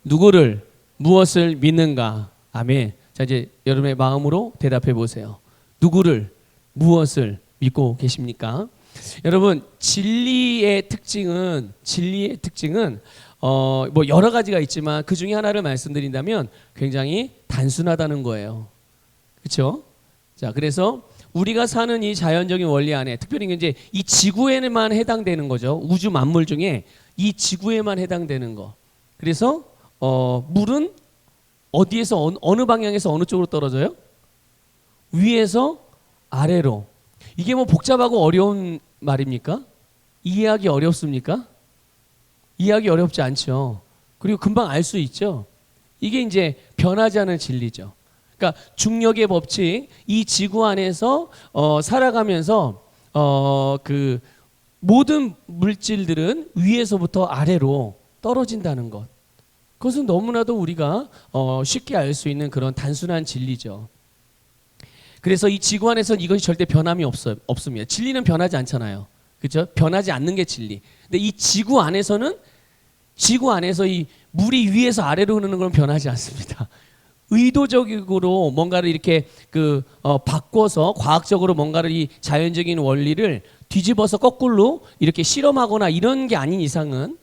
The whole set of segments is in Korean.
누구를 무엇을 믿는가? 아멘. 자, 이제 여러분의 마음으로 대답해 보세요. 누구를 무엇을 믿고 계십니까? 여러분, 진리의 특징은 뭐 여러 가지가 있지만 그 중에 하나를 말씀드린다면 굉장히 단순하다는 거예요. 그렇죠? 자, 그래서 우리가 사는 이 자연적인 원리 안에, 특별히 이제 이 지구에만 해당되는 거죠. 우주 만물 중에 이 지구에만 해당되는 거. 그래서 물은 어디에서 어느 방향에서 어느 쪽으로 떨어져요? 위에서 아래로. 이게 뭐 복잡하고 어려운 말입니까? 이해하기 어렵습니까? 이해하기 어렵지 않죠. 그리고 금방 알 수 있죠. 이게 이제 변하지 않는 진리죠. 그러니까 중력의 법칙, 이 지구 안에서 살아가면서 그 모든 물질들은 위에서부터 아래로 떨어진다는 것. 그것은 너무나도 우리가 쉽게 알 수 있는 그런 단순한 진리죠. 그래서 이 지구 안에서는 이것이 절대 변함이 없습니다. 진리는 변하지 않잖아요. 그렇죠? 변하지 않는 게 진리. 근데 이 지구 안에서는 지구 안에서 이 물이 위에서 아래로 흐르는 건 변하지 않습니다. 의도적으로 뭔가를 이렇게 바꿔서 과학적으로 뭔가를 이 자연적인 원리를 뒤집어서 거꾸로 이렇게 실험하거나 이런 게 아닌 이상은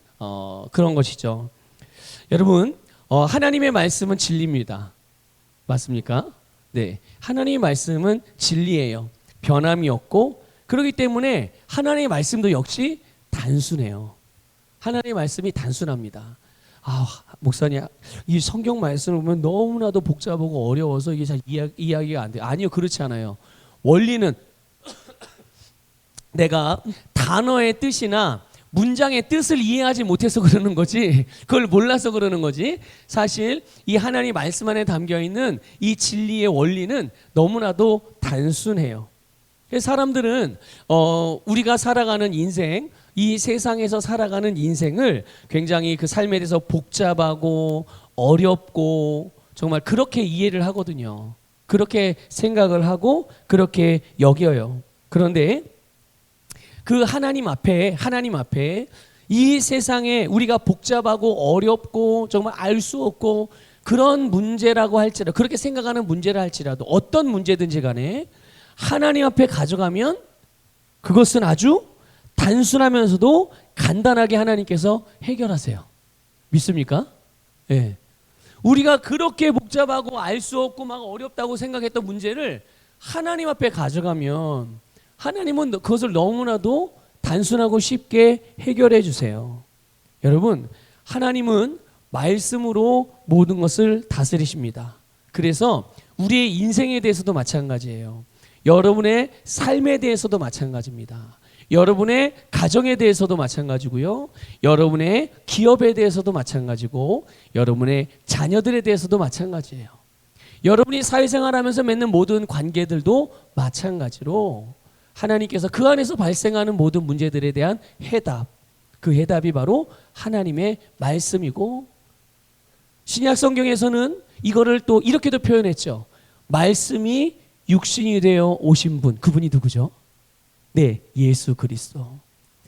그런 것이죠. 여러분, 하나님의 말씀은 진리입니다. 맞습니까? 네, 하나님의 말씀은 진리예요. 변함이 없고, 그렇기 때문에 하나님의 말씀도 역시 단순해요. 하나님의 말씀이 단순합니다. 목사님, 이 성경 말씀을 보면 너무나도 복잡하고 어려워서 이게 잘 이해하기가 안 돼요. 아니요, 그렇지 않아요. 원리는 내가 단어의 뜻이나 문장의 뜻을 이해하지 못해서 그러는 거지, 그걸 몰라서 그러는 거지. 사실 이 하나님 말씀 안에 담겨 있는 이 진리의 원리는 너무나도 단순해요. 사람들은 우리가 살아가는 인생, 이 세상에서 살아가는 인생을 굉장히 그 삶에 대해서 복잡하고 어렵고 정말 그렇게 이해를 하거든요. 그렇게 생각을 하고 그렇게 여겨요. 그런데 그 하나님 앞에 이 세상에 우리가 복잡하고 어렵고 정말 알 수 없고 그런 문제라고 할지라도, 그렇게 생각하는 문제라 할지라도, 어떤 문제든지 간에 하나님 앞에 가져가면 그것은 아주 단순하면서도 간단하게 하나님께서 해결하세요. 믿습니까? 예. 우리가 그렇게 복잡하고 알 수 없고 막 어렵다고 생각했던 문제를 하나님 앞에 가져가면 하나님은 그것을 너무나도 단순하고 쉽게 해결해 주세요. 여러분, 하나님은 말씀으로 모든 것을 다스리십니다. 그래서 우리의 인생에 대해서도 마찬가지예요. 여러분의 삶에 대해서도 마찬가지입니다. 여러분의 가정에 대해서도 마찬가지고요. 여러분의 기업에 대해서도 마찬가지고, 여러분의 자녀들에 대해서도 마찬가지예요. 여러분이 사회생활하면서 맺는 모든 관계들도 마찬가지로 하나님께서 그 안에서 발생하는 모든 문제들에 대한 해답, 그 해답이 바로 하나님의 말씀이고, 신약 성경에서는 이거를 또 이렇게도 표현했죠. 말씀이 육신이 되어 오신 분, 그분이 누구죠? 네, 예수 그리스도.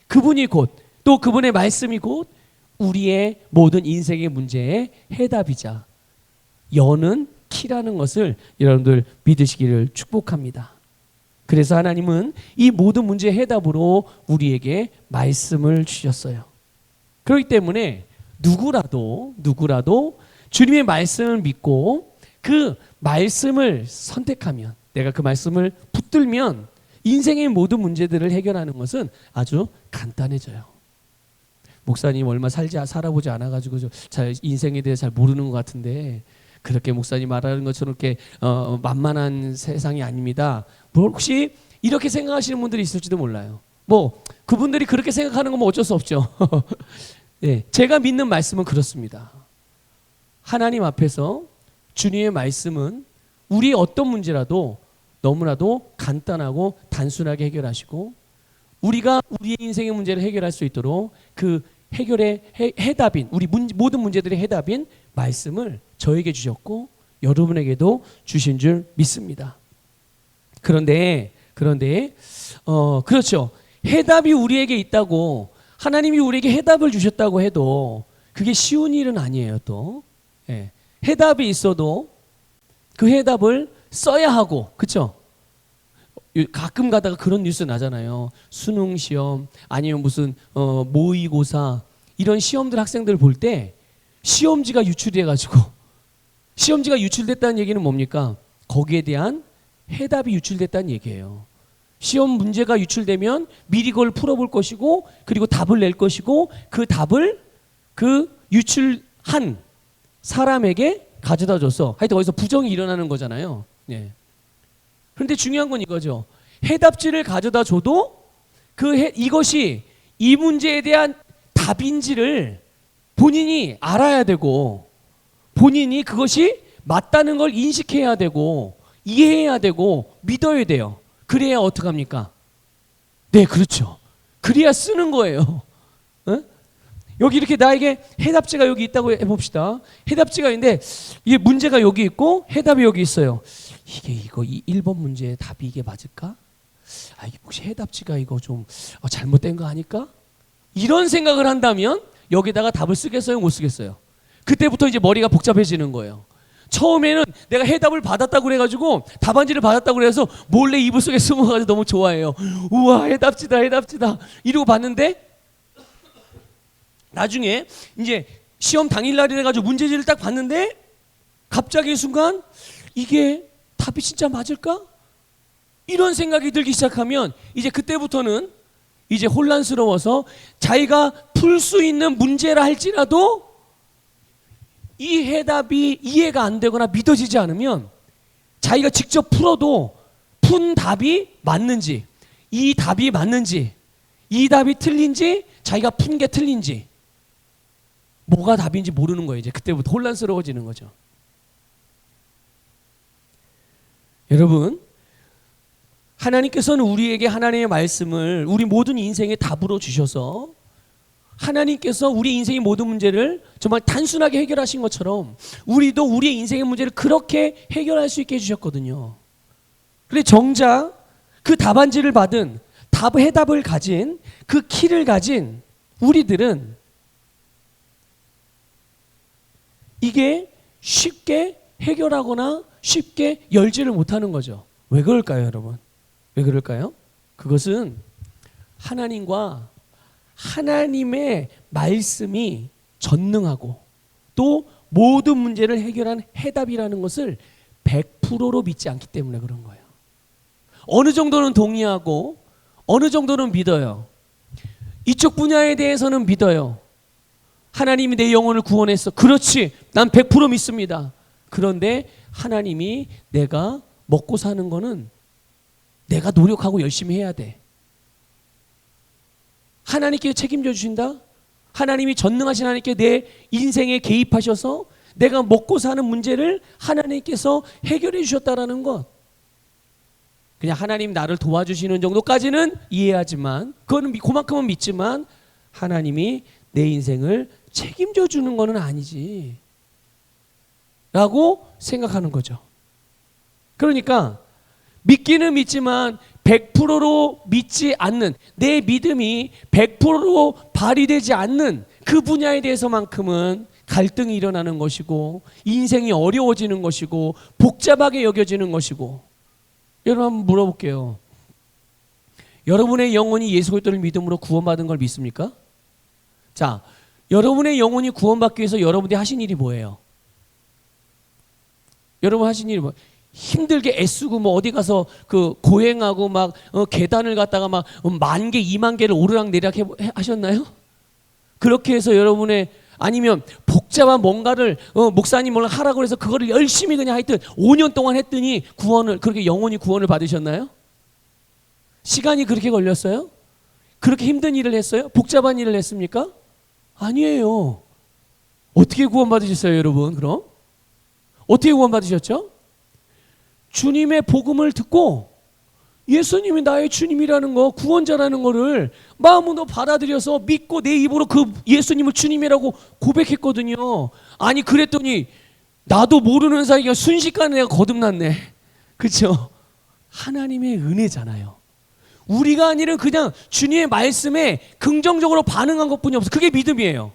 그분이 곧, 또 그분의 말씀이 곧 우리의 모든 인생의 문제의 해답이자 여는 키라는 것을 여러분들 믿으시기를 축복합니다. 그래서 하나님은 이 모든 문제의 해답으로 우리에게 말씀을 주셨어요. 그렇기 때문에 누구라도 주님의 말씀을 믿고 그 말씀을 선택하면, 내가 그 말씀을 붙들면 인생의 모든 문제들을 해결하는 것은 아주 간단해져요. 목사님 얼마 살아보지 않아가지고 잘 인생에 대해 잘 모르는 것 같은데, 그렇게 목사님 말하는 것처럼 이렇게 만만한 세상이 아닙니다. 혹시 이렇게 생각하시는 분들이 있을지도 몰라요. 뭐 그분들이 그렇게 생각하는 건 뭐 어쩔 수 없죠. 네, 제가 믿는 말씀은 그렇습니다. 하나님 앞에서 주님의 말씀은 우리의 어떤 문제라도 너무나도 간단하고 단순하게 해결하시고, 우리가 우리의 인생의 문제를 해결할 수 있도록 그 해결의 해답인, 우리 모든 문제들의 해답인 말씀을 저에게 주셨고 여러분에게도 주신 줄 믿습니다. 그런데 그렇죠. 해답이 우리에게 있다고, 하나님이 우리에게 해답을 주셨다고 해도 그게 쉬운 일은 아니에요. 또 예. 해답이 있어도 그 해답을 써야 하고, 그렇죠? 가끔 가다가 그런 뉴스 나잖아요. 수능 시험 아니면 무슨 모의고사 이런 시험들 학생들 볼 때 시험지가 유출돼 가지고 시험지가 유출됐다는 얘기는 뭡니까? 거기에 대한 해답이 유출됐다는 얘기예요. 시험 문제가 유출되면 미리 그걸 풀어볼 것이고 그리고 답을 낼 것이고 그 답을 그 유출한 사람에게 가져다 줘서 하여튼 거기서 부정이 일어나는 거잖아요. 예. 그런데 중요한 건 이거죠. 해답지를 가져다 줘도 이것이 이 문제에 대한 답인지를 본인이 알아야 되고 본인이 그것이 맞다는 걸 인식해야 되고 이해해야 되고 믿어야 돼요. 그래야 어떡합니까? 네, 그렇죠. 그래야 쓰는 거예요. 어? 여기 이렇게 나에게 해답지가 여기 있다고 해봅시다. 해답지가 있는데 이게 문제가 여기 있고 해답이 여기 있어요. 이거 1번 문제의 답이 이게 맞을까? 이게 혹시 해답지가 이거 좀 잘못된 거 아닐까? 이런 생각을 한다면 여기다가 답을 쓰겠어요? 못 쓰겠어요? 그때부터 이제 머리가 복잡해지는 거예요. 처음에는 내가 해답을 받았다고 그래가지고 답안지를 받았다고 그래서 몰래 이불 속에 숨어가지고 너무 좋아해요. 우와, 해답지다 이러고 봤는데 나중에 이제 시험 당일날이 돼가지고 문제지를 딱 봤는데 갑자기 순간 이게 답이 진짜 맞을까? 이런 생각이 들기 시작하면 이제 그때부터는 이제 혼란스러워서 자기가 풀 수 있는 문제라 할지라도 이 해답이 이해가 안 되거나 믿어지지 않으면 자기가 직접 풀어도 푼 답이 맞는지 이 답이 맞는지 이 답이 틀린지 자기가 푼 게 틀린지 뭐가 답인지 모르는 거예요. 이제 그때부터 혼란스러워지는 거죠. 여러분, 하나님께서는 우리에게 하나님의 말씀을 우리 모든 인생의 답으로 주셔서 하나님께서 우리 인생의 모든 문제를 정말 단순하게 해결하신 것처럼 우리도 우리의 인생의 문제를 그렇게 해결할 수 있게 해주셨거든요. 그런데 정작 그 답안지를 받은 해답을 가진 그 키를 가진 우리들은 이게 쉽게 해결하거나 쉽게 열지를 못하는 거죠. 왜 그럴까요, 여러분? 왜 그럴까요? 그것은 하나님과 하나님의 말씀이 전능하고 또 모든 문제를 해결한 해답이라는 것을 100%로 믿지 않기 때문에 그런 거예요. 어느 정도는 동의하고 어느 정도는 믿어요. 이쪽 분야에 대해서는 믿어요. 하나님이 내 영혼을 구원했어. 그렇지. 난 100% 믿습니다. 그런데 하나님이 내가 먹고 사는 거는 내가 노력하고 열심히 해야 돼. 하나님께 책임져 주신다? 하나님이 전능하신 하나님께 내 인생에 개입하셔서 내가 먹고 사는 문제를 하나님께서 해결해 주셨다라는 것. 그냥 하나님 나를 도와주시는 정도까지는 이해하지만 그거는 그만큼은 믿지만 하나님이 내 인생을 책임져 주는 거는 아니지 라고 생각하는 거죠. 그러니까 믿기는 믿지만 100%로 믿지 않는 내 믿음이 100%로 발휘되지 않는 그 분야에 대해서만큼은 갈등이 일어나는 것이고 인생이 어려워지는 것이고 복잡하게 여겨지는 것이고 여러분 한번 물어볼게요. 여러분의 영혼이 예수 그리스도를 믿음으로 구원받은 걸 믿습니까? 자, 여러분의 영혼이 구원받기 위해서 여러분들이 하신 일이 뭐예요? 여러분 하신 일이 뭐예요? 힘들게 애쓰고 뭐 어디 가서 그 고행하고 막 계단을 갔다가 막 10,000개, 20,000개를 오르락내리락 하셨나요? 그렇게 해서 여러분의 아니면 복잡한 뭔가를 목사님 뭘 하라고 해서 그거를 열심히 그냥 하여튼 5년 동안 했더니 그렇게 영원히 구원을 받으셨나요? 시간이 그렇게 걸렸어요? 그렇게 힘든 일을 했어요? 복잡한 일을 했습니까? 아니에요. 어떻게 구원받으셨어요, 여러분? 그럼? 어떻게 구원받으셨죠? 주님의 복음을 듣고 예수님이 나의 주님이라는 거, 구원자라는 거를 마음으로 받아들여서 믿고 내 입으로 그 예수님을 주님이라고 고백했거든요. 아니 그랬더니 나도 모르는 사이가 순식간에 내가 거듭났네. 그렇죠? 하나님의 은혜잖아요. 우리가 아니라 그냥 주님의 말씀에 긍정적으로 반응한 것뿐이 없어. 그게 믿음이에요.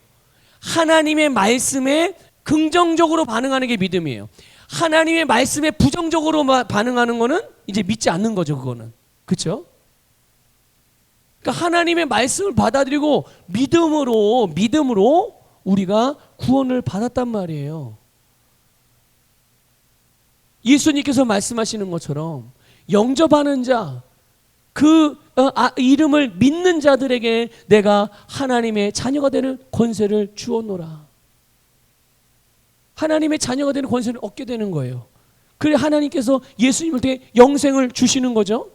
하나님의 말씀에 긍정적으로 반응하는 게 믿음이에요. 하나님의 말씀에 부정적으로 반응하는 거는 이제 믿지 않는 거죠. 그거는. 그렇죠? 그러니까 하나님의 말씀을 받아들이고 믿음으로 우리가 구원을 받았단 말이에요. 예수님께서 말씀하시는 것처럼 영접하는 자, 이름을 믿는 자들에게 내가 하나님의 자녀가 되는 권세를 주었노라. 하나님의 자녀가 되는 권세를 얻게 되는 거예요. 그래 하나님께서 예수님을 통해 영생을 주시는 거죠.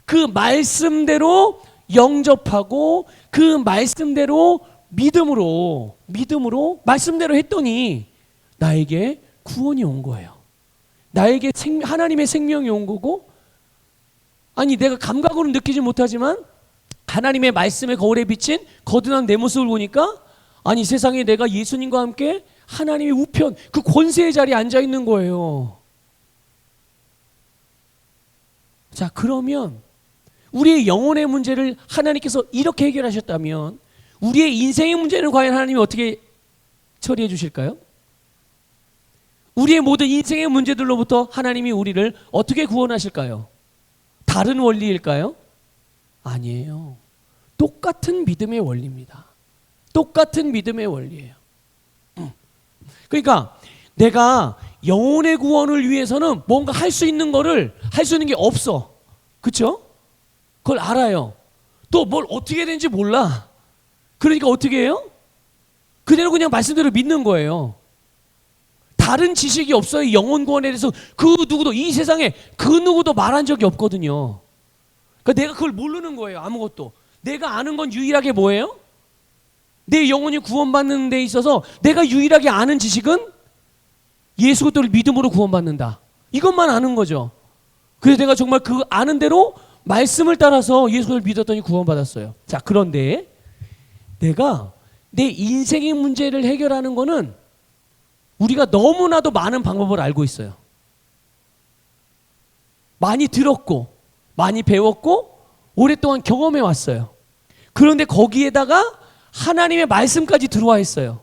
그 말씀대로 영접하고 그 말씀대로 믿음으로 말씀대로 했더니 나에게 구원이 온 거예요. 나에게 하나님의 생명이 온 거고, 아니 내가 감각으로 느끼지 못하지만 하나님의 말씀의 거울에 비친 거듭난 내 모습을 보니까 아니 세상에 내가 예수님과 함께 하나님의 우편 그 권세의 자리에 앉아 있는 거예요. 자, 그러면 우리의 영혼의 문제를 하나님께서 이렇게 해결하셨다면 우리의 인생의 문제는 과연 하나님이 어떻게 처리해 주실까요? 우리의 모든 인생의 문제들로부터 하나님이 우리를 어떻게 구원하실까요? 다른 원리일까요? 아니에요. 똑같은 믿음의 원리입니다. 똑같은 믿음의 원리예요. 그러니까 내가 영혼의 구원을 위해서는 뭔가 할 수 있는 게 없어. 그렇죠? 그걸 알아요. 또 뭘 어떻게 되는지 몰라. 그러니까 어떻게 해요? 그대로 그냥 말씀대로 믿는 거예요. 다른 지식이 없어요. 영혼 구원에 대해서 이 세상에 그 누구도 말한 적이 없거든요. 그러니까 내가 그걸 모르는 거예요. 아무것도. 내가 아는 건 유일하게 뭐예요? 내 영혼이 구원받는 데 있어서 내가 유일하게 아는 지식은 예수 그리스도를 믿음으로 구원받는다. 이것만 아는 거죠. 그래서 내가 정말 그 아는 대로 말씀을 따라서 예수를 믿었더니 구원받았어요. 자, 그런데 내가 내 인생의 문제를 해결하는 거는 우리가 너무나도 많은 방법을 알고 있어요. 많이 들었고 많이 배웠고 오랫동안 경험해 왔어요. 그런데 거기에다가 하나님의 말씀까지 들어와 있어요.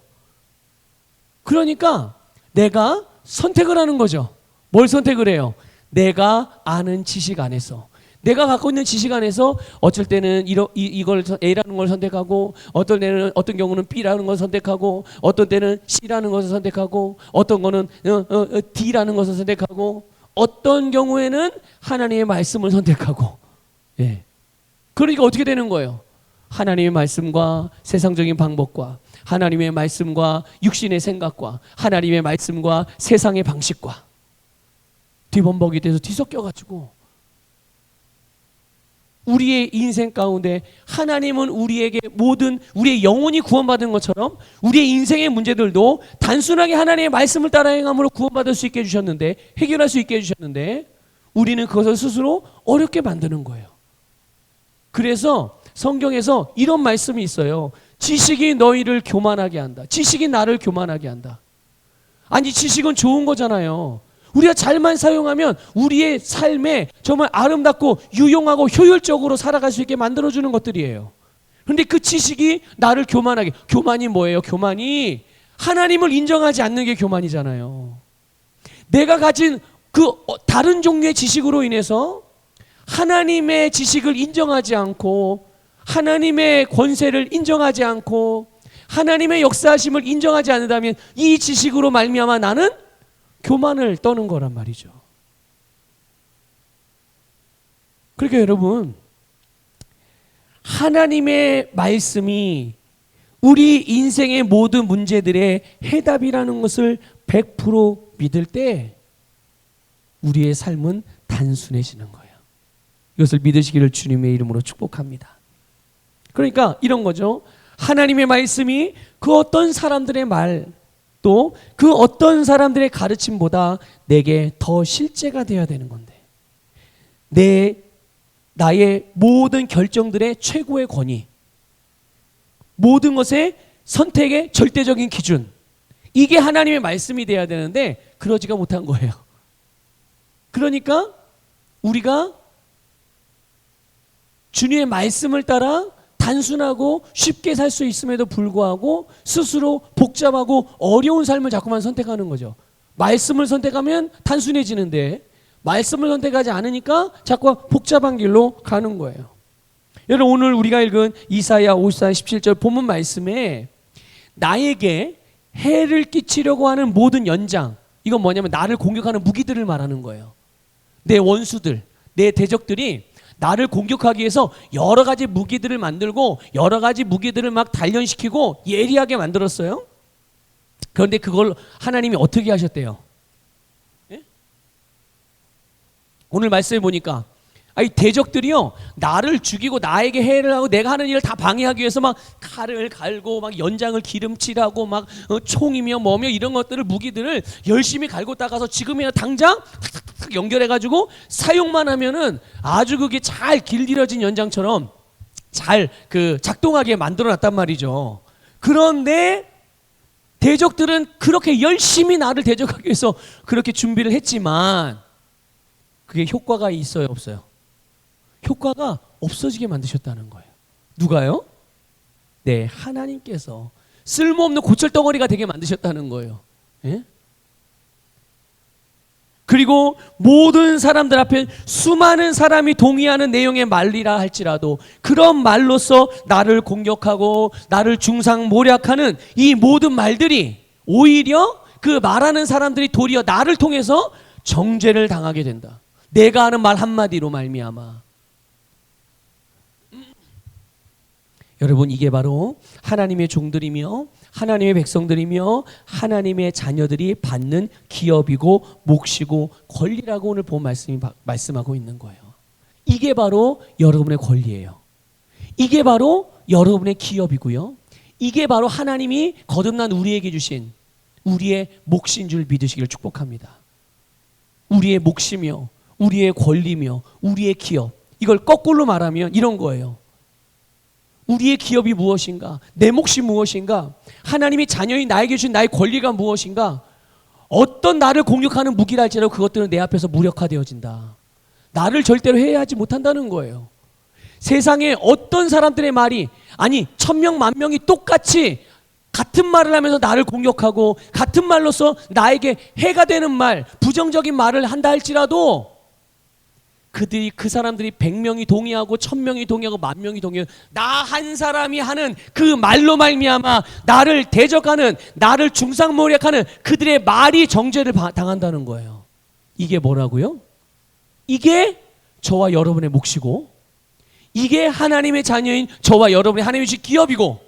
그러니까 내가 선택을 하는 거죠. 뭘 선택을 해요? 내가 아는 지식 안에서, 내가 갖고 있는 지식 안에서 어쩔 때는 이걸 A라는 걸 선택하고, 어떤 경우는 B라는 걸 선택하고, 어떤 때는 C라는 것을 선택하고, 어떤 거는 D라는 것을 선택하고, 어떤 경우에는 하나님의 말씀을 선택하고. 예. 그러니까 어떻게 되는 거예요? 하나님의 말씀과 세상적인 방법과 하나님의 말씀과 육신의 생각과 하나님의 말씀과 세상의 방식과 뒤범벅이 돼서 뒤섞여가지고 우리의 인생 가운데 하나님은 우리에게 우리의 영혼이 구원받은 것처럼 우리의 인생의 문제들도 단순하게 하나님의 말씀을 따라 행함으로 구원받을 수 있게 해주셨는데, 해결할 수 있게 해주셨는데 우리는 그것을 스스로 어렵게 만드는 거예요. 그래서 성경에서 이런 말씀이 있어요. 지식이 너희를 교만하게 한다. 지식이 나를 교만하게 한다. 아니, 지식은 좋은 거잖아요. 우리가 잘만 사용하면 우리의 삶에 정말 아름답고 유용하고 효율적으로 살아갈 수 있게 만들어주는 것들이에요. 그런데 그 지식이 나를 교만하게, 교만이 뭐예요? 교만이 하나님을 인정하지 않는 게 교만이잖아요. 내가 가진 그 다른 종류의 지식으로 인해서 하나님의 지식을 인정하지 않고, 하나님의 권세를 인정하지 않고, 하나님의 역사하심을 인정하지 않는다면 이 지식으로 말미암아 나는 교만을 떠는 거란 말이죠. 그러니까 여러분, 하나님의 말씀이 우리 인생의 모든 문제들의 해답이라는 것을 100% 믿을 때 우리의 삶은 단순해지는 거예요. 이것을 믿으시기를 주님의 이름으로 축복합니다. 그러니까 이런 거죠. 하나님의 말씀이 그 어떤 사람들의 말, 또 그 어떤 사람들의 가르침보다 내게 더 실제가 되어야 되는 건데, 나의 모든 결정들의 최고의 권위, 모든 것의 선택의 절대적인 기준, 이게 하나님의 말씀이 되어야 되는데 그러지가 못한 거예요. 그러니까 우리가 주님의 말씀을 따라 단순하고 쉽게 살 수 있음에도 불구하고 스스로 복잡하고 어려운 삶을 자꾸만 선택하는 거죠. 말씀을 선택하면 단순해지는데 말씀을 선택하지 않으니까 자꾸 복잡한 길로 가는 거예요. 여러분, 오늘 우리가 읽은 이사야 54장 17절 본문 말씀에 나에게 해를 끼치려고 하는 모든 연장, 이건 뭐냐면 나를 공격하는 무기들을 말하는 거예요. 내 원수들, 내 대적들이 나를 공격하기 위해서 여러 가지 무기들을 만들고 여러 가지 무기들을 막 단련시키고 예리하게 만들었어요. 그런데 그걸 하나님이 어떻게 하셨대요? 예? 오늘 말씀해 보니까 이 대적들이요, 나를 죽이고 나에게 해를 하고 내가 하는 일을 다 방해하기 위해서 막 칼을 갈고 막 연장을 기름칠하고 막 총이며 뭐며 이런 것들을 무기들을 열심히 갈고 닦아서 지금이나 당장 탁탁탁 연결해가지고 사용만 하면은 아주 그게 잘 길들여진 연장처럼 잘 작동하게 만들어놨단 말이죠. 그런데 대적들은 그렇게 열심히 나를 대적하기 위해서 그렇게 준비를 했지만 그게 효과가 있어요, 없어요? 효과가 없어지게 만드셨다는 거예요. 누가요? 네, 하나님께서 쓸모없는 고철덩어리가 되게 만드셨다는 거예요. 예? 그리고 모든 사람들 앞에 수많은 사람이 동의하는 내용의 말이라 할지라도 그런 말로써 나를 공격하고 나를 중상모략하는 이 모든 말들이 오히려 그 말하는 사람들이 도리어 나를 통해서 정죄를 당하게 된다. 내가 하는 말 한마디로 말미암아. 여러분, 이게 바로 하나님의 종들이며 하나님의 백성들이며 하나님의 자녀들이 받는 기업이고 몫이고 권리라고 오늘 본 말씀이 말씀하고 있는 거예요. 이게 바로 여러분의 권리예요. 이게 바로 여러분의 기업이고요. 이게 바로 하나님이 거듭난 우리에게 주신 우리의 몫인 줄 믿으시기를 축복합니다. 우리의 몫이며 우리의 권리며 우리의 기업, 이걸 거꾸로 말하면 이런 거예요. 우리의 기업이 무엇인가? 내 몫이 무엇인가? 하나님이 자녀인 나에게 주신 나의 권리가 무엇인가? 어떤 나를 공격하는 무기라 할지라도 그것들은 내 앞에서 무력화되어진다. 나를 절대로 해하지 못한다는 거예요. 세상에 어떤 사람들의 말이, 아니 1000명 만명이 똑같이 같은 말을 하면서 나를 공격하고 같은 말로서 나에게 해가 되는 말, 부정적인 말을 한다 할지라도 그 사람들이 100명이 동의하고 1000명이 동의하고 10,000명이 동의하고 나 한 사람이 하는 그 말로 말미암아 나를 대적하는, 나를 중상모략하는 그들의 말이 정죄를 당한다는 거예요. 이게 뭐라고요? 이게 저와 여러분의 몫이고, 이게 하나님의 자녀인 저와 여러분의 하나님의 주신 기업이고,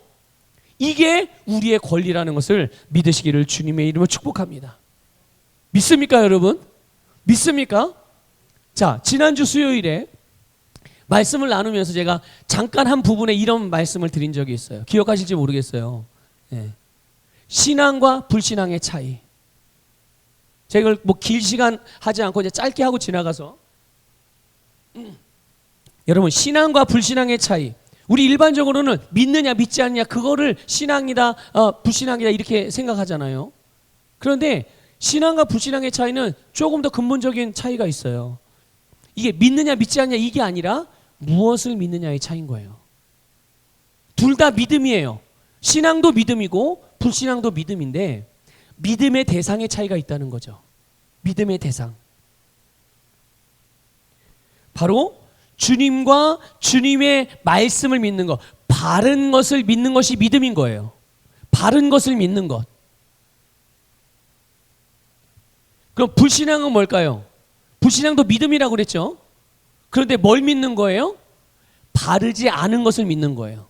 이게 우리의 권리라는 것을 믿으시기를 주님의 이름으로 축복합니다. 믿습니까, 여러분? 믿습니까? 자, 지난주 수요일에 말씀을 나누면서 제가 잠깐 한 부분에 이런 말씀을 드린 적이 있어요. 기억하실지 모르겠어요. 네. 신앙과 불신앙의 차이. 제가 이걸 뭐 길 시간 하지 않고 이제 짧게 하고 지나가서 여러분, 신앙과 불신앙의 차이. 우리 일반적으로는 믿느냐 믿지 않느냐 그거를 신앙이다 불신앙이다 이렇게 생각하잖아요. 그런데 신앙과 불신앙의 차이는 조금 더 근본적인 차이가 있어요. 이게 믿느냐 믿지 않느냐 이게 아니라 무엇을 믿느냐의 차이인 거예요. 둘 다 믿음이에요. 신앙도 믿음이고 불신앙도 믿음인데 믿음의 대상의 차이가 있다는 거죠. 믿음의 대상. 바로 주님과 주님의 말씀을 믿는 것, 바른 것을 믿는 것이 믿음인 거예요. 바른 것을 믿는 것. 그럼 불신앙은 뭘까요? 불신앙도 믿음이라고 그랬죠. 그런데 뭘 믿는 거예요? 바르지 않은 것을 믿는 거예요.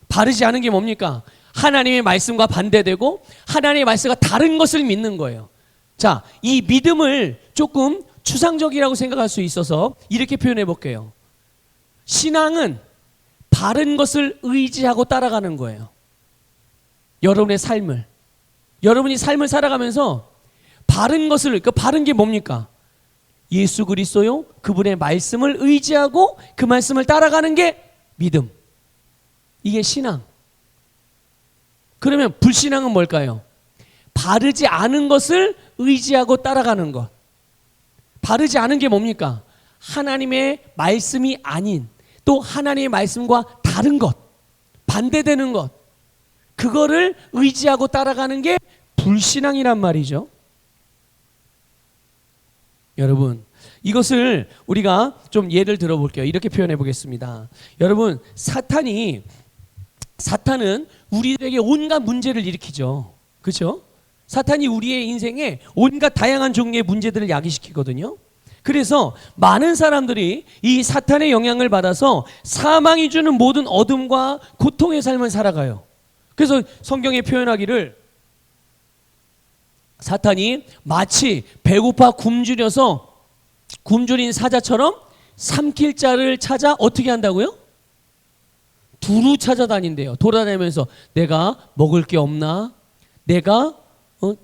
바르지 않은 게 뭡니까? 하나님의 말씀과 반대되고 하나님의 말씀과 다른 것을 믿는 거예요. 자, 이 믿음을 조금 추상적이라고 생각할 수 있어서 이렇게 표현해 볼게요. 신앙은 바른 것을 의지하고 따라가는 거예요. 여러분의 삶을. 여러분이 삶을 살아가면서 바른 것을, 그 바른 게 뭡니까? 예수 그리스도요, 그분의 말씀을 의지하고 그 말씀을 따라가는 게 믿음. 이게 신앙. 그러면 불신앙은 뭘까요? 바르지 않은 것을 의지하고 따라가는 것. 바르지 않은 게 뭡니까? 하나님의 말씀이 아닌, 또 하나님의 말씀과 다른 것. 반대되는 것, 그거를 의지하고 따라가는 게 불신앙이란 말이죠. 여러분, 이것을 우리가 좀 예를 들어볼게요. 이렇게 표현해 보겠습니다. 여러분, 사탄은 우리에게 온갖 문제를 일으키죠. 그렇죠? 사탄이 우리의 인생에 온갖 다양한 종류의 문제들을 야기시키거든요. 그래서 많은 사람들이 이 사탄의 영향을 받아서 사망이 주는 모든 어둠과 고통의 삶을 살아가요. 그래서 성경에 표현하기를 사탄이 마치 배고파 굶주린 사자처럼 삼킬 자를 찾아 어떻게 한다고요? 두루 찾아다닌대요. 돌아다니면서 내가 먹을 게 없나? 내가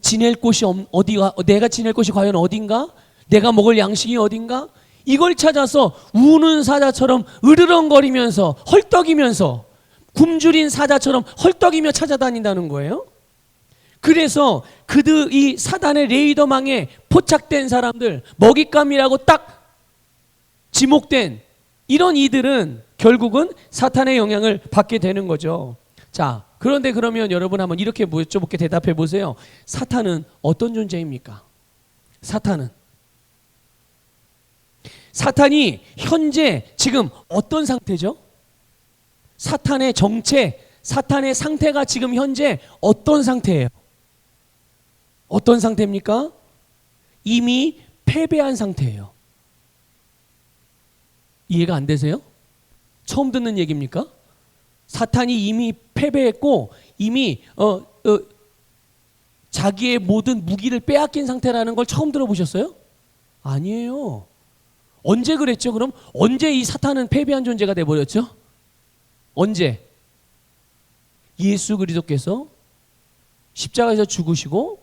지낼 곳이 어디가? 내가 지낼 곳이 과연 어딘가? 내가 먹을 양식이 어딘가? 이걸 찾아서 우는 사자처럼 으르렁거리면서 헐떡이면서 굶주린 사자처럼 헐떡이며 찾아다닌다는 거예요. 그래서 이 사단의 레이더망에 포착된 사람들, 먹잇감이라고 딱 지목된 이런 이들은 결국은 사탄의 영향을 받게 되는 거죠. 자, 그런데 그러면 여러분 한번 이렇게 여쭤볼게 대답해 보세요. 사탄은 어떤 존재입니까? 사탄이 현재 지금 어떤 상태죠? 사탄의 정체, 사탄의 상태가 지금 현재 어떤 상태예요? 어떤 상태입니까? 이미 패배한 상태예요. 이해가 안 되세요? 처음 듣는 얘기입니까? 사탄이 이미 패배했고 이미 자기의 모든 무기를 빼앗긴 상태라는 걸 처음 들어보셨어요? 아니에요. 언제 그랬죠? 그럼 언제 이 사탄은 패배한 존재가 돼버렸죠? 언제? 예수 그리스도께서 십자가에서 죽으시고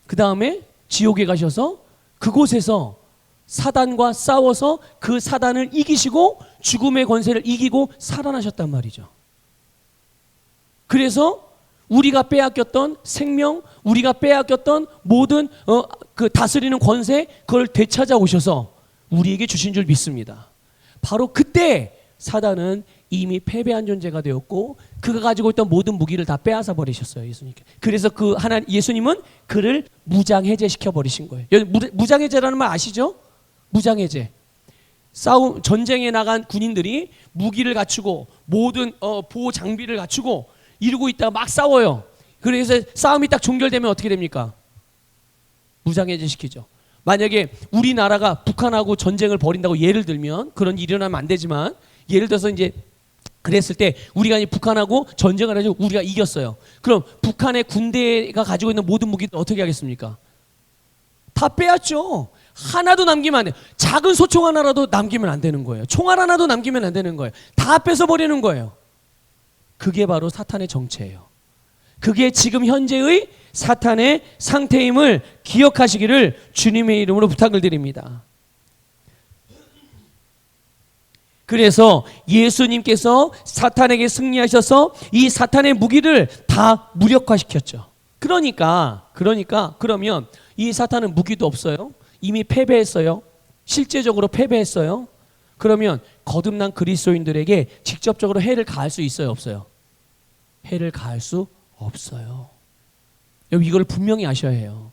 그 다음에 지옥에 가셔서 그곳에서 사단과 싸워서 그 사단을 이기시고 죽음의 권세를 이기고 살아나셨단 말이죠. 그래서 우리가 빼앗겼던 생명, 우리가 빼앗겼던 모든 그 다스리는 권세, 그걸 되찾아오셔서 우리에게 주신 줄 믿습니다. 바로 그때 사단은 이미 패배한 존재가 되었고 그가 가지고 있던 모든 무기를 다 빼앗아 버리셨어요, 예수님께. 그래서 예수님은 그를 무장해제시켜 버리신 거예요. 무장해제라는 말 아시죠? 무장해제. 전쟁에 나간 군인들이 무기를 갖추고 모든 보호 장비를 갖추고 이러고 있다가 막 싸워요. 그래서 싸움이 딱 종결되면 어떻게 됩니까? 무장해제 시키죠. 만약에 우리나라가 북한하고 전쟁을 벌인다고 예를 들면, 그런 일이 일어나면 안 되지만 예를 들어서 이제 그랬을 때 우리가 북한하고 전쟁을 해서 우리가 이겼어요. 그럼 북한의 군대가 가지고 있는 모든 무기를 어떻게 하겠습니까? 다 빼앗죠. 하나도 남기면 안 돼요. 작은 소총 하나라도 남기면 안 되는 거예요. 총알 하나도 남기면 안 되는 거예요. 다 뺏어버리는 거예요. 그게 바로 사탄의 정체예요. 그게 지금 현재의 사탄의 상태임을 기억하시기를 주님의 이름으로 부탁을 드립니다. 그래서 예수님께서 사탄에게 승리하셔서 이 사탄의 무기를 다 무력화시켰죠. 그러니까 그러면 이 사탄은 무기도 없어요. 이미 패배했어요. 실제적으로 패배했어요. 그러면 거듭난 그리스도인들에게 직접적으로 해를 가할 수 있어요, 없어요? 해를 가할 수 없어요. 여러분, 이걸 분명히 아셔야 해요.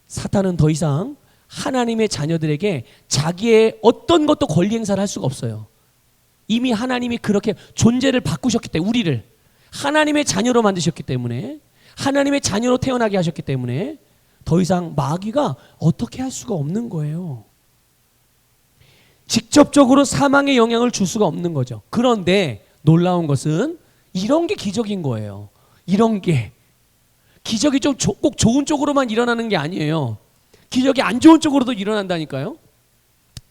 사탄은 더 이상 하나님의 자녀들에게 자기의 어떤 것도 권리 행사를 할 수가 없어요. 이미 하나님이 그렇게 존재를 바꾸셨기 때문에, 우리를 하나님의 자녀로 만드셨기 때문에, 하나님의 자녀로 태어나게 하셨기 때문에 더 이상 마귀가 어떻게 할 수가 없는 거예요. 직접적으로 사망의 영향을 줄 수가 없는 거죠. 그런데 놀라운 것은 이런 게 기적인 거예요. 이런 게 기적이 좀 꼭 좋은 쪽으로만 일어나는 게 아니에요. 기적이 안 좋은 쪽으로도 일어난다니까요.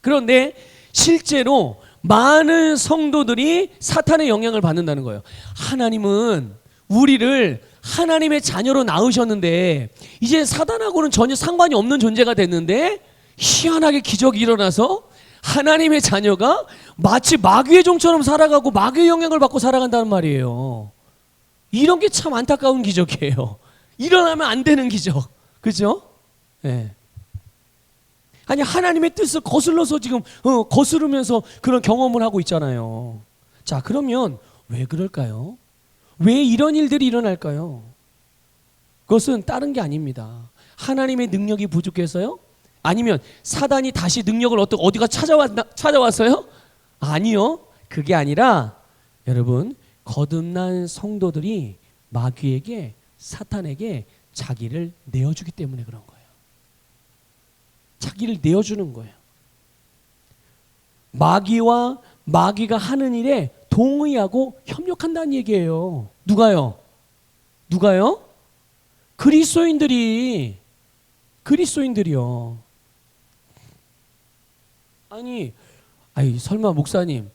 그런데 실제로 많은 성도들이 사탄의 영향을 받는다는 거예요. 하나님은 우리를 하나님의 자녀로 낳으셨는데 이제 사단하고는 전혀 상관이 없는 존재가 됐는데 희한하게 기적이 일어나서 하나님의 자녀가 마치 마귀의 종처럼 살아가고 마귀의 영향을 받고 살아간다는 말이에요. 이런 게 참 안타까운 기적이에요. 일어나면 안 되는 기적. 그죠? 네. 아니, 하나님의 뜻을 거슬러서 지금 거스르면서 그런 경험을 하고 있잖아요. 자, 그러면 왜 그럴까요? 왜 이런 일들이 일어날까요? 그것은 다른 게 아닙니다. 하나님의 능력이 부족해서요? 아니면 사단이 다시 능력을 어디가 찾아왔어요? 아니요. 그게 아니라 여러분, 거듭난 성도들이 마귀에게, 사탄에게 자기를 내어주기 때문에 그런 거예요. 자기를 내어주는 거예요. 마귀와 마귀가 하는 일에 동의하고 협력한다는 얘기예요. 누가요? 그리스도인들이요. 아니 설마 목사님,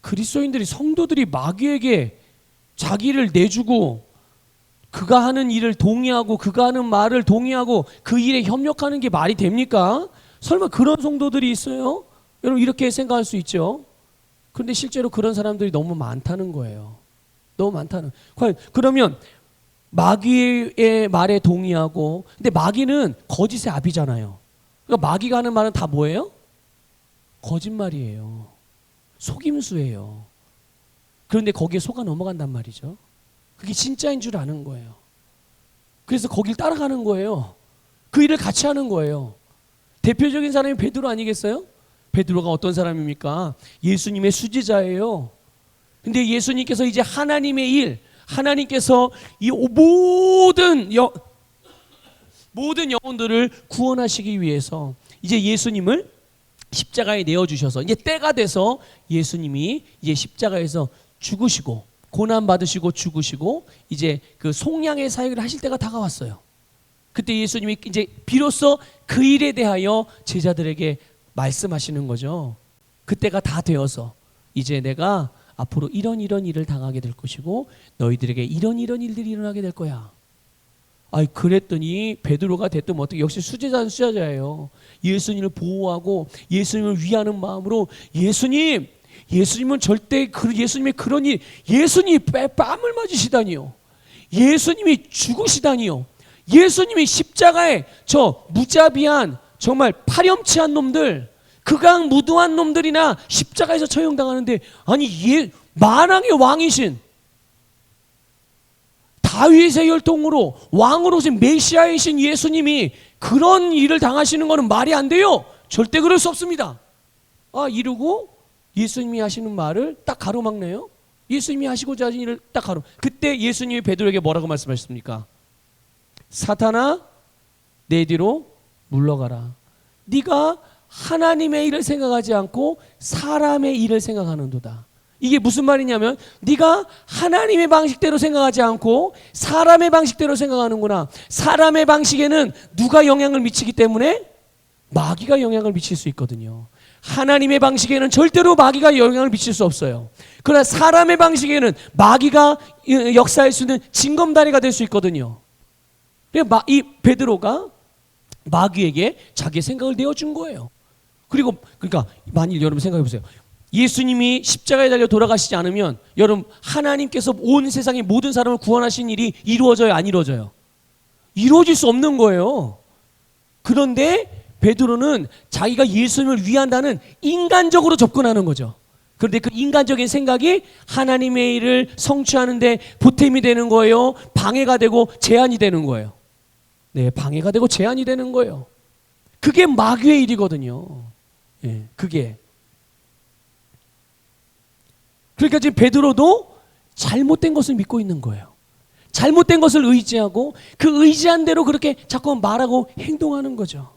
그리스도인들이, 성도들이 마귀에게 자기를 내주고 그가 하는 일을 동의하고 그가 하는 말을 동의하고 그 일에 협력하는 게 말이 됩니까? 설마 그런 성도들이 있어요? 여러분, 이렇게 생각할 수 있죠. 그런데 실제로 그런 사람들이 너무 많다는 거예요. 너무 많다는. 그러면 마귀의 말에 동의하고, 근데 마귀는 거짓의 아비잖아요. 그러니까 마귀가 하는 말은 다 뭐예요? 거짓말이에요. 속임수예요. 그런데 거기에 속아 넘어간단 말이죠. 그게 진짜인 줄 아는 거예요. 그래서 거길 따라가는 거예요. 그 일을 같이 하는 거예요. 대표적인 사람이 베드로 아니겠어요? 베드로가 어떤 사람입니까? 예수님의 수제자예요. 근데 예수님께서 이제 하나님의 일, 하나님께서 이 모든 영혼들을 구원하시기 위해서 이제 예수님을 십자가에 내어주셔서 이제 때가 돼서 예수님이 이제 십자가에서 죽으시고 고난 받으시고 죽으시고 이제 그 속량의 사역을 하실 때가 다가왔어요. 그때 예수님이 이제 비로소 그 일에 대하여 제자들에게 말씀하시는 거죠. 그때가 다 되어서 이제 내가 앞으로 이런 일을 당하게 될 것이고 너희들에게 이런 일들이 일어나게 될 거야. 그랬더니 베드로가 됐든 어떻게, 역시 수제자는 수제자예요. 예수님을 보호하고 예수님을 위하는 마음으로 예수님은 절대 예수님의 그런 일, 예수님이 뺨을 맞으시다니요. 예수님이 죽으시다니요. 예수님이 십자가에 저 무자비한 정말 파렴치한 놈들, 극악 무도한 놈들이나 십자가에서 처형당하는데, 아니 만왕의 왕이신 다윗의 혈통으로 왕으로 오신 메시아이신 예수님이 그런 일을 당하시는 것은 말이 안 돼요. 절대 그럴 수 없습니다. 이러고 예수님이 하시는 말을 딱 가로막네요. 예수님이 하시고자 하신 일을 딱 그때 예수님이 베드로에게 뭐라고 말씀하셨습니까? 사탄아, 내 뒤로 물러가라. 네가 하나님의 일을 생각하지 않고 사람의 일을 생각하는도다. 이게 무슨 말이냐면, 네가 하나님의 방식대로 생각하지 않고 사람의 방식대로 생각하는구나. 사람의 방식에는 누가 영향을 미치기 때문에? 마귀가 영향을 미칠 수 있거든요. 하나님의 방식에는 절대로 마귀가 영향을 미칠 수 없어요. 그러나 사람의 방식에는 마귀가 역사할 수 있는 징검다리가 될 수 있거든요. 이 베드로가 마귀에게 자기의 생각을 내어준 거예요. 그러니까 만일 여러분 생각해 보세요. 예수님이 십자가에 달려 돌아가시지 않으면 여러분, 하나님께서 온 세상의 모든 사람을 구원하신 일이 이루어져요, 안 이루어져요? 이루어질 수 없는 거예요. 그런데 베드로는 자기가 예수님을 위한다는 인간적으로 접근하는 거죠. 그런데 그 인간적인 생각이 하나님의 일을 성취하는데 보탬이 되는 거예요? 방해가 되고 제한이 되는 거예요? 네, 방해가 되고 제한이 되는 거예요. 그게 마귀의 일이거든요. 그게. 그러니까 지금 베드로도 잘못된 것을 믿고 있는 거예요. 잘못된 것을 의지하고 그 의지한 대로 그렇게 자꾸 말하고 행동하는 거죠.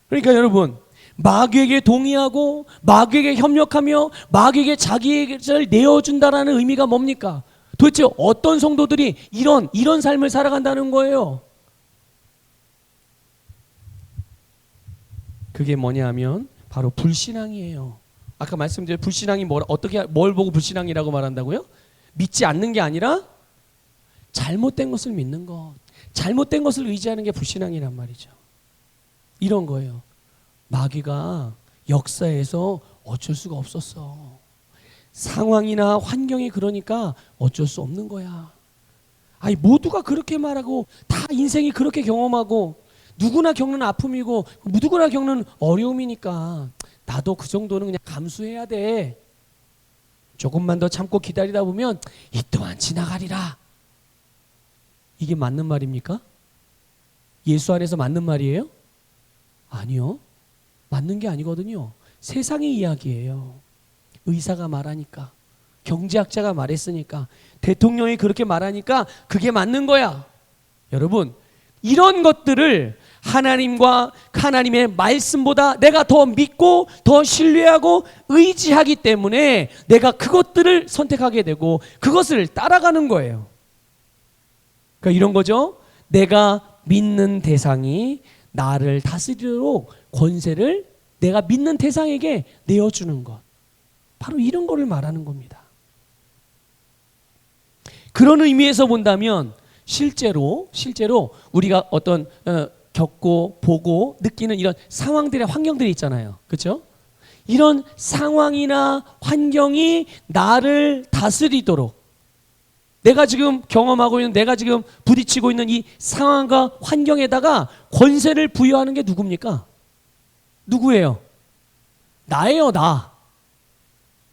그러니까 여러분, 마귀에게 동의하고 마귀에게 협력하며 마귀에게 자기의 것을 내어준다라는 의미가 뭡니까? 도대체 어떤 성도들이 이런 삶을 살아간다는 거예요? 그게 뭐냐 하면 바로 불신앙이에요. 아까 말씀드린 불신앙이 뭘 보고 불신앙이라고 말한다고요? 믿지 않는 게 아니라 잘못된 것을 믿는 것, 잘못된 것을 의지하는 게 불신앙이란 말이죠. 이런 거예요. 마귀가 역사에서 어쩔 수가 없었어. 상황이나 환경이 그러니까 어쩔 수 없는 거야. 모두가 그렇게 말하고 다 인생이 그렇게 경험하고 누구나 겪는 아픔이고 누구나 겪는 어려움이니까 나도 그 정도는 그냥 감수해야 돼. 조금만 더 참고 기다리다 보면 이 또한 지나가리라. 이게 맞는 말입니까? 예수 안에서 맞는 말이에요? 아니요. 맞는 게 아니거든요. 세상의 이야기예요. 의사가 말하니까, 경제학자가 말했으니까, 대통령이 그렇게 말하니까 그게 맞는 거야. 여러분, 이런 것들을 하나님과 하나님의 말씀보다 내가 더 믿고 더 신뢰하고 의지하기 때문에 내가 그것들을 선택하게 되고 그것을 따라가는 거예요. 그러니까 이런 거죠. 내가 믿는 대상이 나를 다스리도록 권세를 내가 믿는 대상에게 내어주는 것. 바로 이런 거를 말하는 겁니다. 그런 의미에서 본다면 실제로 우리가 어떤 겪고 보고 느끼는 이런 상황들의 환경들이 있잖아요. 그렇죠? 이런 상황이나 환경이 나를 다스리도록, 내가 지금 경험하고 있는, 내가 지금 부딪히고 있는 이 상황과 환경에다가 권세를 부여하는 게 누굽니까? 누구예요? 나예요, 나.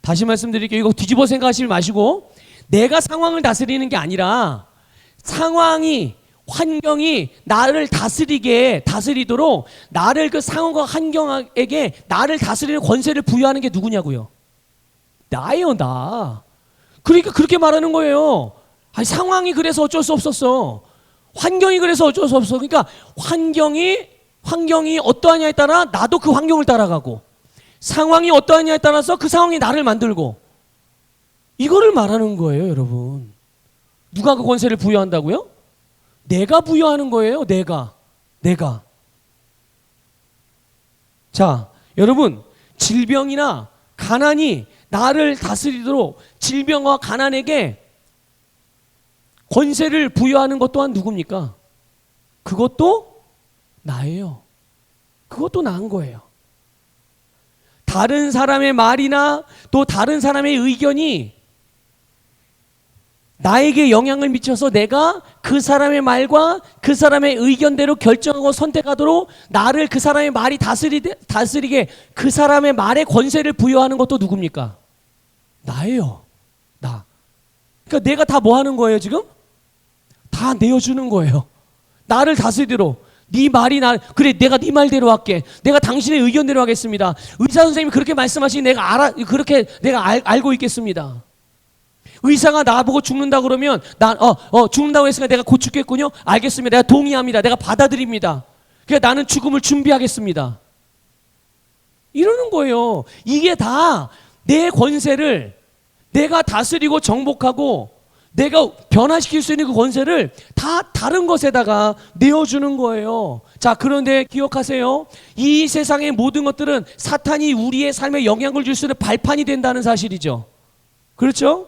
다시 말씀드릴게요. 이거 뒤집어 생각하지 마시고, 내가 상황을 다스리는 게 아니라 상황이, 환경이 나를 다스리도록 나를 그 상황과 환경에게 나를 다스리는 권세를 부여하는 게 누구냐고요? 나예요, 나. 그러니까 그렇게 말하는 거예요. 아니, 상황이 그래서 어쩔 수 없었어. 환경이 그래서 어쩔 수 없어. 그러니까 환경이 어떠하냐에 따라 나도 그 환경을 따라가고, 상황이 어떠하냐에 따라서 그 상황이 나를 만들고, 이거를 말하는 거예요, 여러분. 누가 그 권세를 부여한다고요? 내가 부여하는 거예요. 내가. 자, 여러분, 질병이나 가난이 나를 다스리도록 질병과 가난에게 권세를 부여하는 것 또한 누굽니까? 그것도 나예요. 그것도 나은 거예요. 다른 사람의 말이나 또 다른 사람의 의견이 나에게 영향을 미쳐서 내가 그 사람의 말과 그 사람의 의견대로 결정하고 선택하도록 나를 그 사람의 말이 다스리게 그 사람의 말에 권세를 부여하는 것도 누굽니까? 나예요. 나. 그러니까 내가 다 뭐 하는 거예요, 지금? 다 내어주는 거예요. 나를 다스리도록. 네 말이 그래, 내가 네 말대로 할게. 내가 당신의 의견대로 하겠습니다. 의사 선생님이 그렇게 말씀하시니 내가 알고 있겠습니다. 의사가 나보고 죽는다 그러면 죽는다고 했으니까 내가 곧 죽겠군요. 알겠습니다. 내가 동의합니다. 내가 받아들입니다. 그러니까 나는 죽음을 준비하겠습니다. 이러는 거예요. 이게 다 내 권세를 내가 다스리고 정복하고 내가 변화시킬 수 있는 그 권세를 다 다른 것에다가 내어주는 거예요. 자, 그런데 기억하세요. 이 세상의 모든 것들은 사탄이 우리의 삶에 영향을 줄 수 있는 발판이 된다는 사실이죠. 그렇죠?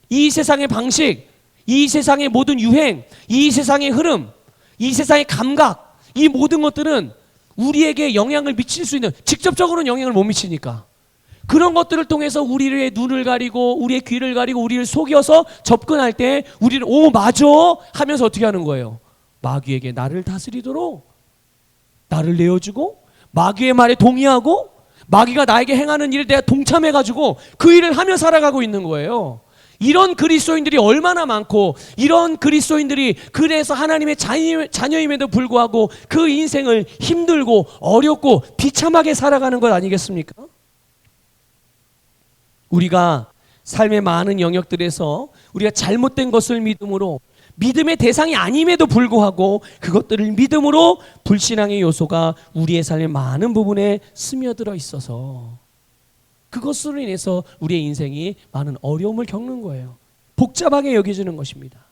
이 세상의 방식, 이 세상의 모든 유행, 이 세상의 흐름, 이 세상의 감각, 이 모든 것들은 우리에게 영향을 미칠 수 있는, 직접적으로는 영향을 못 미치니까 그런 것들을 통해서 우리의 눈을 가리고 우리의 귀를 가리고 우리를 속여서 접근할 때 우리는 오 맞아 하면서 어떻게 하는 거예요? 마귀에게 나를 다스리도록 나를 내어주고 마귀의 말에 동의하고 마귀가 나에게 행하는 일에 내가 동참해가지고 그 일을 하며 살아가고 있는 거예요. 이런 그리스도인들이 얼마나 많고, 이런 그리스도인들이 그래서 하나님의 자녀임에도 불구하고 그 인생을 힘들고 어렵고 비참하게 살아가는 것 아니겠습니까? 우리가 삶의 많은 영역들에서 우리가 잘못된 것을 믿음으로, 믿음의 대상이 아님에도 불구하고 그것들을 믿음으로 불신앙의 요소가 우리의 삶의 많은 부분에 스며들어 있어서 그것으로 인해서 우리의 인생이 많은 어려움을 겪는 거예요. 복잡하게 여겨지는 것입니다.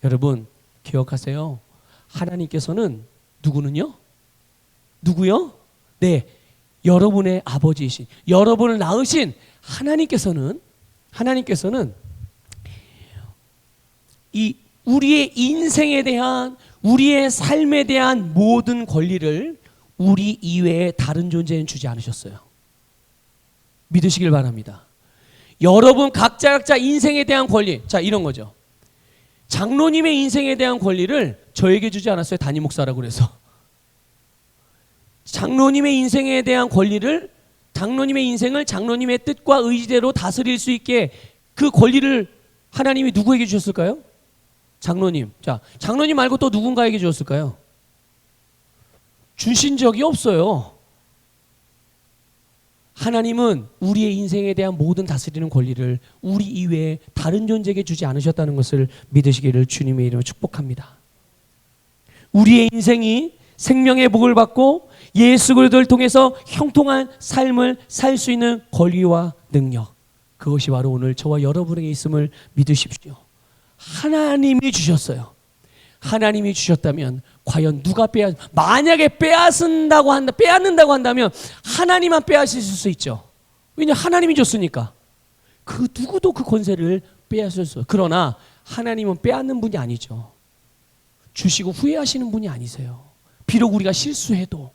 여러분 기억하세요. 하나님께서는 누구요? 네, 여러분의 아버지이신, 여러분을 낳으신 하나님께서는 이 우리의 인생에 대한, 우리의 삶에 대한 모든 권리를 우리 이외에 다른 존재는 주지 않으셨어요. 믿으시길 바랍니다. 여러분 각자 인생에 대한 권리, 자 이런 거죠. 장로님의 인생에 대한 권리를 저에게 주지 않았어요. 담임 목사라고 그래서. 장로님의 인생에 대한 권리를 장로님의 인생을 장로님의 뜻과 의지대로 다스릴 수 있게 그 권리를 하나님이 누구에게 주셨을까요? 장로님. 자, 장로님 말고 또 누군가에게 주었을까요? 주신 적이 없어요. 하나님은 우리의 인생에 대한 모든 다스리는 권리를 우리 이외에 다른 존재에게 주지 않으셨다는 것을 믿으시기를 주님의 이름으로 축복합니다. 우리의 인생이 생명의 복을 받고 예수 그리스도를 통해서 형통한 삶을 살 수 있는 권리와 능력, 그것이 바로 오늘 저와 여러분에게 있음을 믿으십시오. 하나님이 주셨어요. 하나님이 주셨다면 과연 누가 만약에 빼앗는다고 한다면 하나님만 빼앗으실 수 있죠. 왜냐하면 하나님이 줬으니까. 그 누구도 그 권세를 빼앗을 수 없어요. 그러나 하나님은 빼앗는 분이 아니죠. 주시고 후회하시는 분이 아니세요. 비록 우리가 실수해도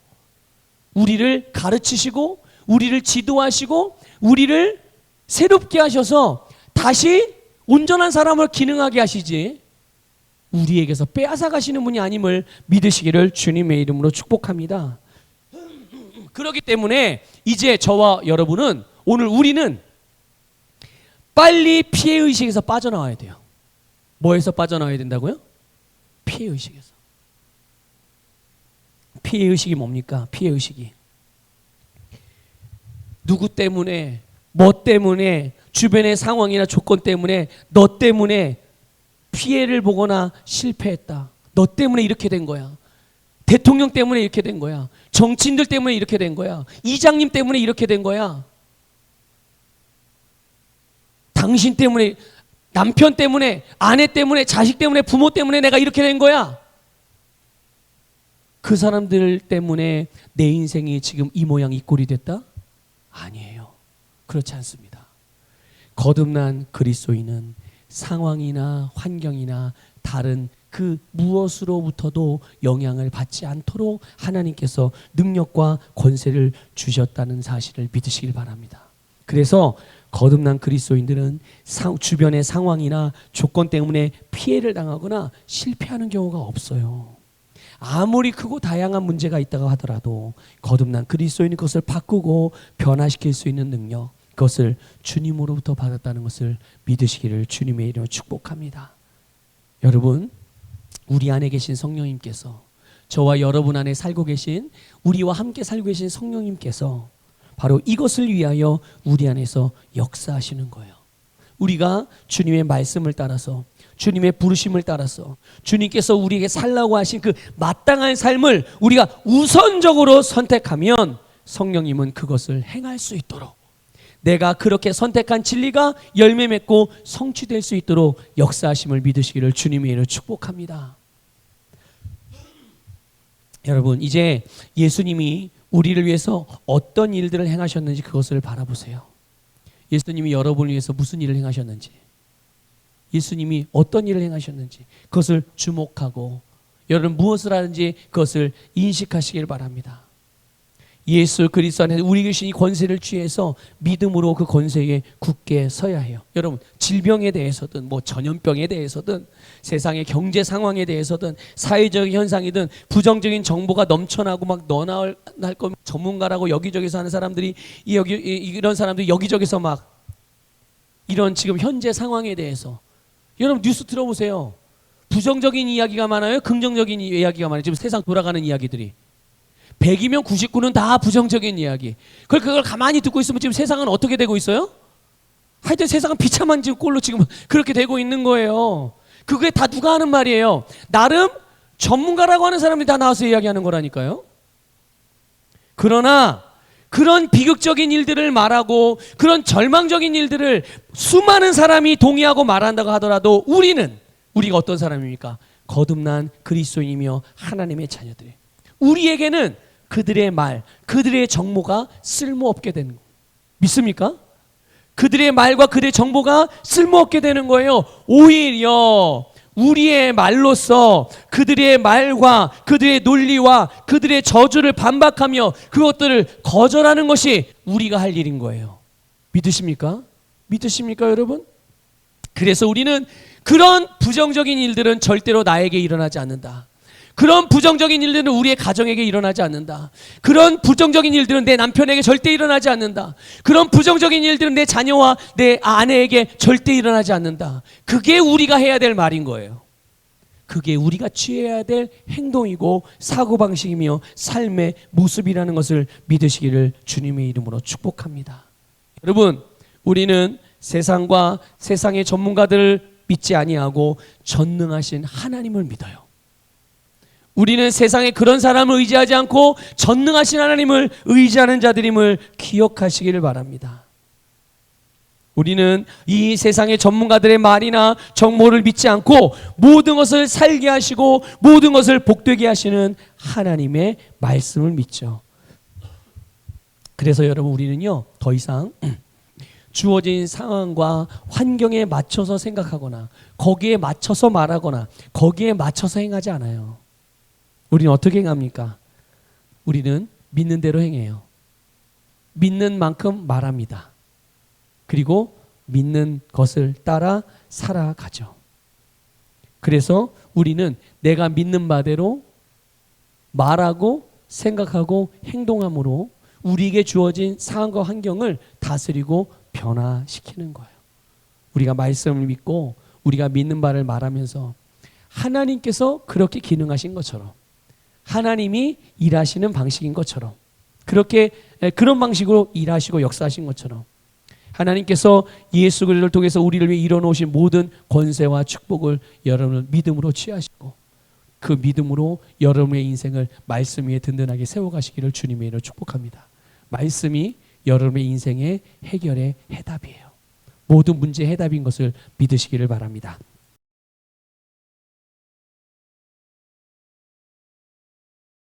우리를 가르치시고 우리를 지도하시고 우리를 새롭게 하셔서 다시 온전한 사람을 기능하게 하시지 우리에게서 빼앗아 가시는 분이 아님을 믿으시기를 주님의 이름으로 축복합니다. 그렇기 때문에 이제 저와 여러분은 오늘 우리는 빨리 피해의식에서 빠져나와야 돼요. 뭐에서 빠져나와야 된다고요? 피해의식에서. 피해의식이 뭡니까? 피해의식이 누구 때문에 뭐 때문에 주변의 상황이나 조건 때문에 너 때문에 피해를 보거나 실패했다. 너 때문에 이렇게 된 거야. 대통령 때문에 이렇게 된 거야. 정치인들 때문에 이렇게 된 거야. 이장님 때문에 이렇게 된 거야. 당신 때문에, 남편 때문에, 아내 때문에, 자식 때문에, 부모 때문에 내가 이렇게 된 거야. 그 사람들 때문에 내 인생이 지금 이 모양 이 꼴이 됐다? 아니에요. 그렇지 않습니다. 거듭난 그리스도인은 상황이나 환경이나 다른 그 무엇으로부터도 영향을 받지 않도록 하나님께서 능력과 권세를 주셨다는 사실을 믿으시길 바랍니다. 그래서 거듭난 그리스도인들은 주변의 상황이나 조건 때문에 피해를 당하거나 실패하는 경우가 없어요. 아무리 크고 다양한 문제가 있다고 하더라도 거듭난 그리스도인이 그것을 바꾸고 변화시킬 수 있는 능력, 그것을 주님으로부터 받았다는 것을 믿으시기를 주님의 이름으로 축복합니다. 여러분, 우리 안에 계신 성령님께서, 저와 여러분 안에 살고 계신, 우리와 함께 살고 계신 성령님께서 바로 이것을 위하여 우리 안에서 역사하시는 거예요. 우리가 주님의 말씀을 따라서, 주님의 부르심을 따라서 주님께서 우리에게 살라고 하신 그 마땅한 삶을 우리가 우선적으로 선택하면 성령님은 그것을 행할 수 있도록, 내가 그렇게 선택한 진리가 열매 맺고 성취될 수 있도록 역사하심을 믿으시기를 주님의 이름으로 축복합니다. 여러분, 이제 예수님이 우리를 위해서 어떤 일들을 행하셨는지 그것을 바라보세요. 예수님이 여러분을 위해서 무슨 일을 행하셨는지, 예수님이 어떤 일을 행하셨는지 그것을 주목하고 여러분 무엇을 하는지 그것을 인식하시길 바랍니다. 예수 그리스도 안에 우리 계신 이 권세를 취해서 믿음으로 그 권세에 굳게 서야 해요. 여러분, 질병에 대해서든 뭐 전염병에 대해서든 세상의 경제 상황에 대해서든 사회적인 현상이든 부정적인 정보가 넘쳐나고 막 너나 할 거면 전문가라고 여기저기서 하는 사람들이 이런 사람들이 여기저기서 막 이런 지금 현재 상황에 대해서 여러분 뉴스 들어보세요. 부정적인 이야기가 많아요? 긍정적인 이야기가 많아요? 지금 세상 돌아가는 이야기들이 100이면 99는 다 부정적인 이야기. 그걸 가만히 듣고 있으면 지금 세상은 어떻게 되고 있어요? 하여튼 세상은 비참한 지금 꼴로 지금 그렇게 되고 있는 거예요. 그게 다 누가 하는 말이에요? 나름 전문가라고 하는 사람이 다 나와서 이야기하는 거라니까요. 그러나 그런 비극적인 일들을 말하고 그런 절망적인 일들을 수많은 사람이 동의하고 말한다고 하더라도 우리가 어떤 사람입니까? 거듭난 그리스도인이며 하나님의 자녀들. 우리에게는 그들의 말, 그들의 정보가 쓸모없게 되는 거예요. 믿습니까? 그들의 말과 그들의 정보가 쓸모없게 되는 거예요. 오히려 우리의 말로써 그들의 말과 그들의 논리와 그들의 저주를 반박하며 그것들을 거절하는 것이 우리가 할 일인 거예요. 믿으십니까? 믿으십니까, 여러분? 그래서 우리는 그런 부정적인 일들은 절대로 나에게 일어나지 않는다. 그런 부정적인 일들은 우리의 가정에게 일어나지 않는다. 그런 부정적인 일들은 내 남편에게 절대 일어나지 않는다. 그런 부정적인 일들은 내 자녀와 내 아내에게 절대 일어나지 않는다. 그게 우리가 해야 될 말인 거예요. 그게 우리가 취해야 될 행동이고 사고방식이며 삶의 모습이라는 것을 믿으시기를 주님의 이름으로 축복합니다. 여러분, 우리는 세상과 세상의 전문가들을 믿지 아니하고 전능하신 하나님을 믿어요. 우리는 세상에 그런 사람을 의지하지 않고 전능하신 하나님을 의지하는 자들임을 기억하시기를 바랍니다. 우리는 이 세상의 전문가들의 말이나 정보를 믿지 않고 모든 것을 살게 하시고 모든 것을 복되게 하시는 하나님의 말씀을 믿죠. 그래서 여러분, 우리는요, 더 이상 주어진 상황과 환경에 맞춰서 생각하거나 거기에 맞춰서 말하거나 거기에 맞춰서 행하지 않아요. 우리는 어떻게 행합니까? 우리는 믿는 대로 행해요. 믿는 만큼 말합니다. 그리고 믿는 것을 따라 살아가죠. 그래서 우리는 내가 믿는 바대로 말하고 생각하고 행동함으로 우리에게 주어진 상황과 환경을 다스리고 변화시키는 거예요. 우리가 말씀을 믿고 우리가 믿는 바를 말하면서 하나님께서 그렇게 기능하신 것처럼, 하나님이 일하시는 방식인 것처럼, 그런 방식으로 일하시고 역사하신 것처럼, 하나님께서 예수 그리스도를 통해서 우리를 위해 이뤄놓으신 모든 권세와 축복을 여러분을 믿음으로 취하시고 그 믿음으로 여러분의 인생을 말씀 위에 든든하게 세워가시기를 주님의 이름으로 축복합니다. 말씀이 여러분의 인생의 해결의 해답이에요. 모든 문제의 해답인 것을 믿으시기를 바랍니다.